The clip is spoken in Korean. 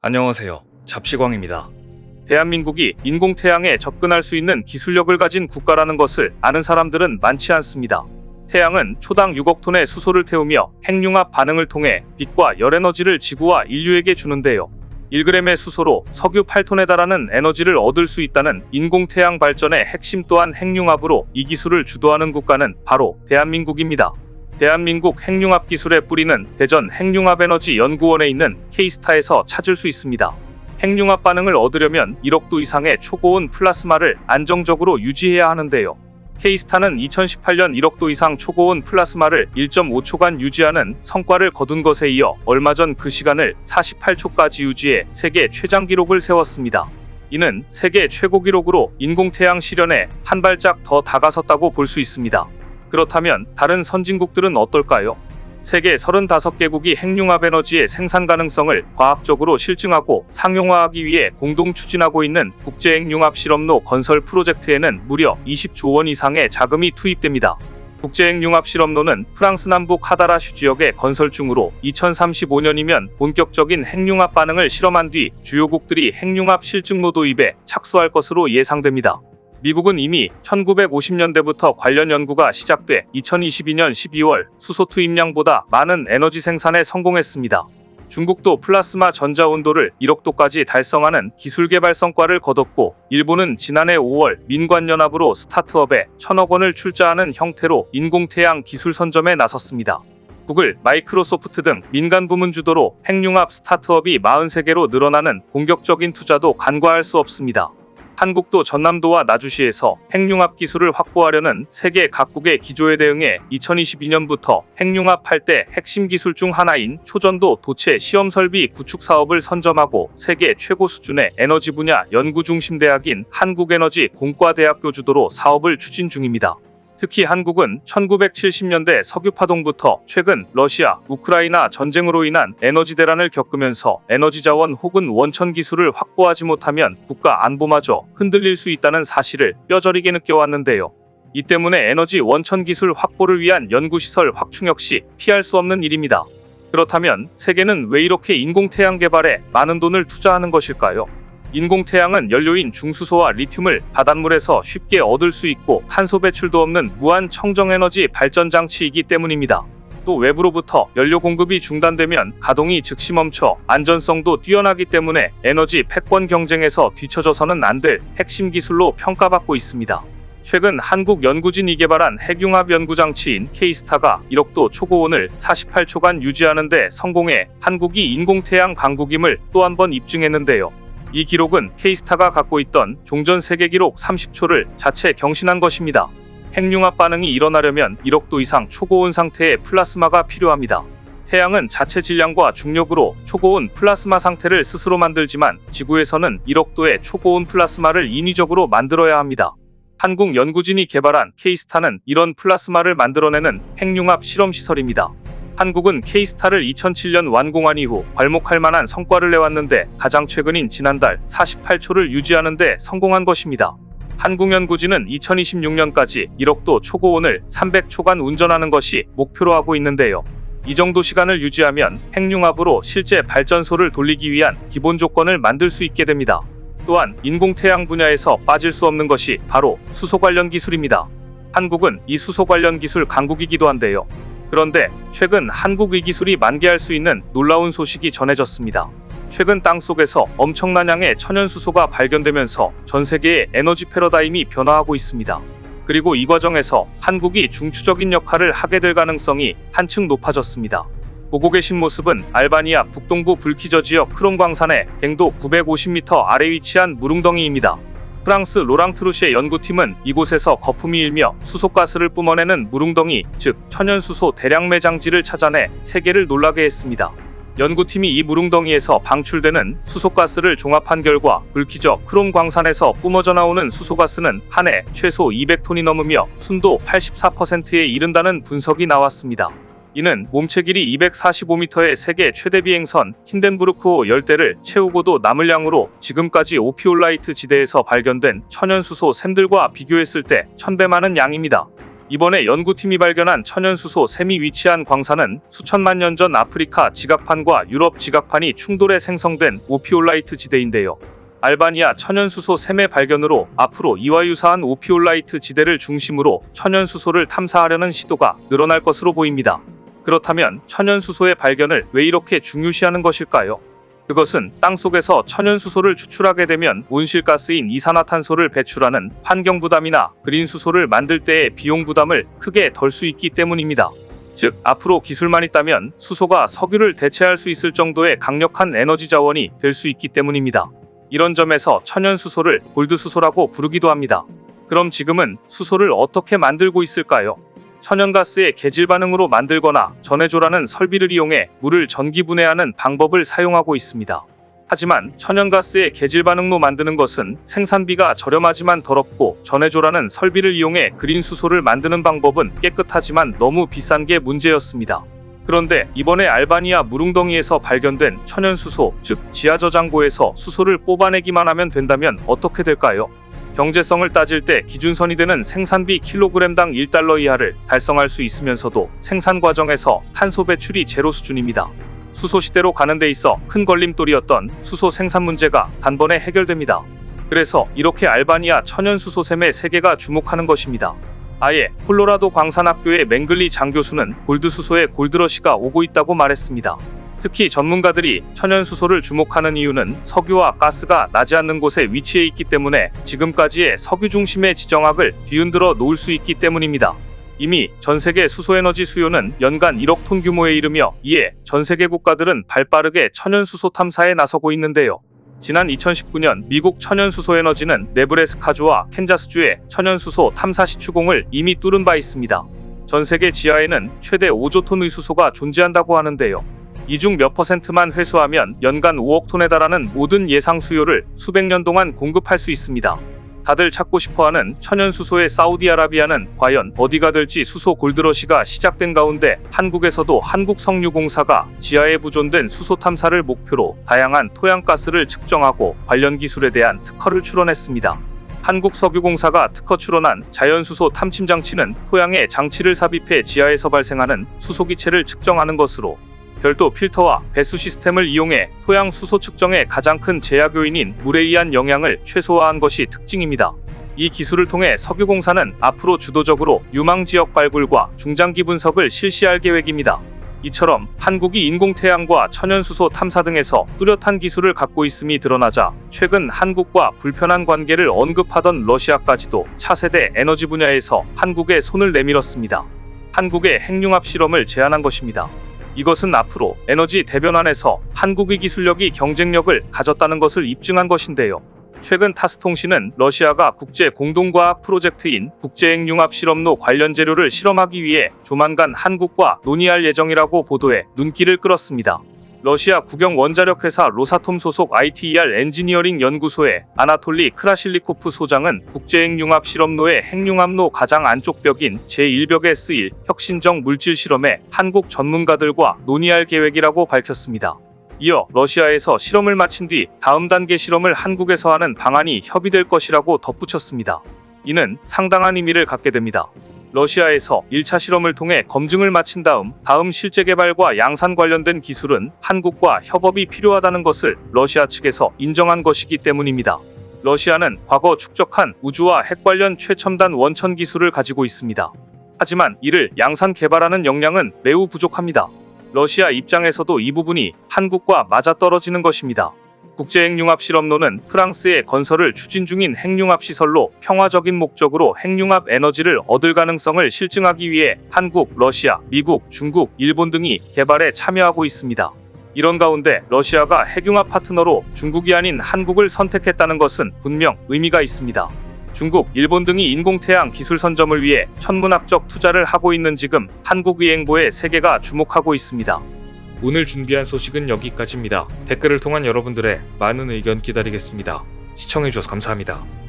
안녕하세요. 잡시광입니다. 대한민국이 인공태양에 접근할 수 있는 기술력을 가진 국가라는 것을 아는 사람들은 많지 않습니다. 태양은 초당 6억 톤의 수소를 태우며 핵융합 반응을 통해 빛과 열에너지를 지구와 인류에게 주는데요. 1g의 수소로 석유 8톤에 달하는 에너지를 얻을 수 있다는 인공태양 발전의 핵심 또한 핵융합으로 이 기술을 주도하는 국가는 바로 대한민국입니다. 대한민국 핵융합 기술의 뿌리는 대전 핵융합에너지연구원에 있는 K스타에서 찾을 수 있습니다. 핵융합 반응을 얻으려면 1억 도 이상의 초고온 플라스마를 안정적으로 유지해야 하는데요. K스타는 2018년 1억 도 이상 초고온 플라스마를 1.5초간 유지하는 성과를 거둔 것에 이어 얼마 전 그 시간을 48초까지 유지해 세계 최장 기록을 세웠습니다. 이는 세계 최고 기록으로 인공태양 실현에 한 발짝 더 다가섰다고 볼 수 있습니다. 그렇다면 다른 선진국들은 어떨까요? 세계 35개국이 핵융합 에너지의 생산 가능성을 과학적으로 실증하고 상용화하기 위해 공동 추진하고 있는 국제핵융합 실험로 건설 프로젝트에는 무려 20조 원 이상의 자금이 투입됩니다. 국제핵융합 실험로는 프랑스 남부 카다라슈 지역에 건설 중으로 2035년이면 본격적인 핵융합 반응을 실험한 뒤 주요국들이 핵융합 실증로 도입에 착수할 것으로 예상됩니다. 미국은 이미 1950년대부터 관련 연구가 시작돼 2022년 12월 수소 투입량보다 많은 에너지 생산에 성공했습니다. 중국도 플라스마 전자 온도를 1억 도까지 달성하는 기술 개발 성과를 거뒀고, 일본은 지난해 5월 민관연합으로 스타트업에 1,000억 원을 출자하는 형태로 인공태양 기술 선점에 나섰습니다. 구글, 마이크로소프트 등 민간 부문 주도로 핵융합 스타트업이 43개로 늘어나는 공격적인 투자도 간과할 수 없습니다. 한국도 전남도와 나주시에서 핵융합 기술을 확보하려는 세계 각국의 기조에 대응해 2022년부터 핵융합 8대 핵심 기술 중 하나인 초전도 도체 시험 설비 구축 사업을 선점하고 세계 최고 수준의 에너지 분야 연구 중심 대학인 한국에너지 공과대학교 주도로 사업을 추진 중입니다. 특히 한국은 1970년대 석유파동부터 최근 러시아, 우크라이나 전쟁으로 인한 에너지 대란을 겪으면서 에너지 자원 혹은 원천 기술을 확보하지 못하면 국가 안보마저 흔들릴 수 있다는 사실을 뼈저리게 느껴왔는데요. 이 때문에 에너지 원천 기술 확보를 위한 연구시설 확충 역시 피할 수 없는 일입니다. 그렇다면 세계는 왜 이렇게 인공태양 개발에 많은 돈을 투자하는 것일까요? 인공태양은 연료인 중수소와 리튬을 바닷물에서 쉽게 얻을 수 있고 탄소 배출도 없는 무한 청정에너지 발전 장치이기 때문입니다. 또 외부로부터 연료 공급이 중단되면 가동이 즉시 멈춰 안전성도 뛰어나기 때문에 에너지 패권 경쟁에서 뒤처져서는 안 될 핵심 기술로 평가받고 있습니다. 최근 한국 연구진이 개발한 핵융합 연구장치인 K스타가 1억 도 초고온을 48초간 유지하는 데 성공해 한국이 인공태양 강국임을 또 한 번 입증했는데요. 이 기록은 K스타가 갖고 있던 종전 세계 기록 30초를 자체 경신한 것입니다. 핵융합 반응이 일어나려면 1억 도 이상 초고온 상태의 플라스마가 필요합니다. 태양은 자체 질량과 중력으로 초고온 플라스마 상태를 스스로 만들지만 지구에서는 1억 도의 초고온 플라스마를 인위적으로 만들어야 합니다. 한국 연구진이 개발한 K스타는 이런 플라스마를 만들어내는 핵융합 실험시설입니다. 한국은 K스타를 2007년 완공한 이후 괄목할 만한 성과를 내왔는데 가장 최근인 지난달 48초를 유지하는 데 성공한 것입니다. 한국연구진은 2026년까지 1억 도 초고온을 300초간 운전하는 것이 목표로 하고 있는데요. 이 정도 시간을 유지하면 핵융합으로 실제 발전소를 돌리기 위한 기본 조건을 만들 수 있게 됩니다. 또한 인공태양 분야에서 빠질 수 없는 것이 바로 수소 관련 기술입니다. 한국은 이 수소 관련 기술 강국이기도 한데요. 그런데 최근 한국 의 기술이 만개할 수 있는 놀라운 소식이 전해졌습니다. 최근 땅속에서 엄청난 양의 천연수소가 발견되면서 전 세계의 에너지 패러다임이 변화하고 있습니다. 그리고 이 과정에서 한국이 중추적인 역할을 하게 될 가능성이 한층 높아졌습니다. 보고 계신 모습은 알바니아 북동부 불키저 지역 크롬 광산의 갱도 950m 아래 위치한 무릉덩이입니다. 프랑스 로랑트루시의 연구팀은 이곳에서 거품이 일며 수소가스를 뿜어내는 무릉덩이, 즉 천연수소 대량 매장지를 찾아내 세계를 놀라게 했습니다. 연구팀이 이 무릉덩이에서 방출되는 수소가스를 종합한 결과 불키저 크롬 광산에서 뿜어져 나오는 수소가스는 한 해 최소 200톤이 넘으며 순도 84%에 이른다는 분석이 나왔습니다. 이는 몸체 길이 245m의 세계 최대 비행선 힌덴부르크호 열대를 채우고도 남을 양으로 지금까지 오피올라이트 지대에서 발견된 천연수소 샘들과 비교했을 때 1000배 많은 양입니다. 이번에 연구팀이 발견한 천연수소 샘이 위치한 광산은 수천만 년 전 아프리카 지각판과 유럽 지각판이 충돌해 생성된 오피올라이트 지대인데요. 알바니아 천연수소 샘의 발견으로 앞으로 이와 유사한 오피올라이트 지대를 중심으로 천연수소를 탐사하려는 시도가 늘어날 것으로 보입니다. 그렇다면 천연수소의 발견을 왜 이렇게 중요시하는 것일까요? 그것은 땅속에서 천연수소를 추출하게 되면 온실가스인 이산화탄소를 배출하는 환경부담이나 그린수소를 만들 때의 비용 부담을 크게 덜 수 있기 때문입니다. 즉, 앞으로 기술만 있다면 수소가 석유를 대체할 수 있을 정도의 강력한 에너지 자원이 될 수 있기 때문입니다. 이런 점에서 천연수소를 골드수소라고 부르기도 합니다. 그럼 지금은 수소를 어떻게 만들고 있을까요? 천연가스의 계질 반응으로 만들거나 전해조라는 설비를 이용해 물을 전기분해하는 방법을 사용하고 있습니다. 하지만 천연가스의 계질 반응로 만드는 것은 생산비가 저렴하지만 더럽고 전해조라는 설비를 이용해 그린수소를 만드는 방법은 깨끗하지만 너무 비싼 게 문제였습니다. 그런데 이번에 알바니아 무릉덩이에서 발견된 천연수소, 즉 지하저장고에서 수소를 뽑아내기만 하면 된다면 어떻게 될까요? 경제성을 따질 때 기준선이 되는 생산비 킬로그램당 1달러 이하를 달성할 수 있으면서도 생산 과정에서 탄소 배출이 제로 수준입니다. 수소 시대로 가는 데 있어 큰 걸림돌이었던 수소 생산 문제가 단번에 해결됩니다. 그래서 이렇게 알바니아 천연수소샘의 세계가 주목하는 것입니다. 아예 콜로라도 광산학교의 맹글리 장교수는 골드수소에 골드러시가 오고 있다고 말했습니다. 특히 전문가들이 천연수소를 주목하는 이유는 석유와 가스가 나지 않는 곳에 위치해 있기 때문에 지금까지의 석유 중심의 지정학을 뒤흔들어 놓을 수 있기 때문입니다. 이미 전세계 수소에너지 수요는 연간 1억 톤 규모에 이르며 이에 전세계 국가들은 발빠르게 천연수소 탐사에 나서고 있는데요. 지난 2019년 미국 천연수소에너지는 네브래스카주와 캔자스주의 천연수소 탐사 시추공을 이미 뚫은 바 있습니다. 전세계 지하에는 최대 5조 톤의 수소가 존재한다고 하는데요. 이 중 몇 %만 회수하면 연간 5억 톤에 달하는 모든 예상 수요를 수백 년 동안 공급할 수 있습니다. 다들 찾고 싶어하는 천연수소의 사우디아라비아는 과연 어디가 될지 수소 골드러시가 시작된 가운데 한국에서도 한국석유공사가 지하에 부존된 수소 탐사를 목표로 다양한 토양가스를 측정하고 관련 기술에 대한 특허를 출원했습니다. 한국석유공사가 특허 출원한 자연수소 탐침 장치는 토양에 장치를 삽입해 지하에서 발생하는 수소기체를 측정하는 것으로 별도 필터와 배수 시스템을 이용해 토양 수소 측정의 가장 큰 제약 요인인 물에 의한 영향을 최소화한 것이 특징입니다. 이 기술을 통해 석유공사는 앞으로 주도적으로 유망지역 발굴과 중장기 분석을 실시할 계획입니다. 이처럼 한국이 인공태양과 천연수소 탐사 등에서 뚜렷한 기술을 갖고 있음이 드러나자 최근 한국과 불편한 관계를 언급하던 러시아까지도 차세대 에너지 분야에서 한국에 손을 내밀었습니다. 한국의 핵융합 실험을 제안한 것입니다. 이것은 앞으로 에너지 대변환에서 한국의 기술력이 경쟁력을 가졌다는 것을 입증한 것인데요. 최근 타스통신은 러시아가 국제 공동과학 프로젝트인 국제핵융합 실험로 관련 재료를 실험하기 위해 조만간 한국과 논의할 예정이라고 보도해 눈길을 끌었습니다. 러시아 국영 원자력 회사 로사톰 소속 ITER 엔지니어링 연구소의 아나톨리 크라실리코프 소장은 국제핵융합 실험로의 핵융합로 가장 안쪽 벽인 제1벽에 쓰일 혁신적 물질 실험에 한국 전문가들과 논의할 계획이라고 밝혔습니다. 이어 러시아에서 실험을 마친 뒤 다음 단계 실험을 한국에서 하는 방안이 협의될 것이라고 덧붙였습니다. 이는 상당한 의미를 갖게 됩니다. 러시아에서 1차 실험을 통해 검증을 마친 다음 실제 개발과 양산 관련된 기술은 한국과 협업이 필요하다는 것을 러시아 측에서 인정한 것이기 때문입니다. 러시아는 과거 축적한 우주와 핵 관련 최첨단 원천 기술을 가지고 있습니다. 하지만 이를 양산 개발하는 역량은 매우 부족합니다. 러시아 입장에서도 이 부분이 한국과 맞아떨어지는 것입니다. 국제핵융합 실험로는 프랑스의 건설을 추진 중인 핵융합 시설로 평화적인 목적으로 핵융합 에너지를 얻을 가능성을 실증하기 위해 한국, 러시아, 미국, 중국, 일본 등이 개발에 참여하고 있습니다. 이런 가운데 러시아가 핵융합 파트너로 중국이 아닌 한국을 선택했다는 것은 분명 의미가 있습니다. 중국, 일본 등이 인공태양 기술 선점을 위해 천문학적 투자를 하고 있는 지금 한국의 행보에 세계가 주목하고 있습니다. 오늘 준비한 소식은 여기까지입니다. 댓글을 통한 여러분들의 많은 의견 기다리겠습니다. 시청해주셔서 감사합니다.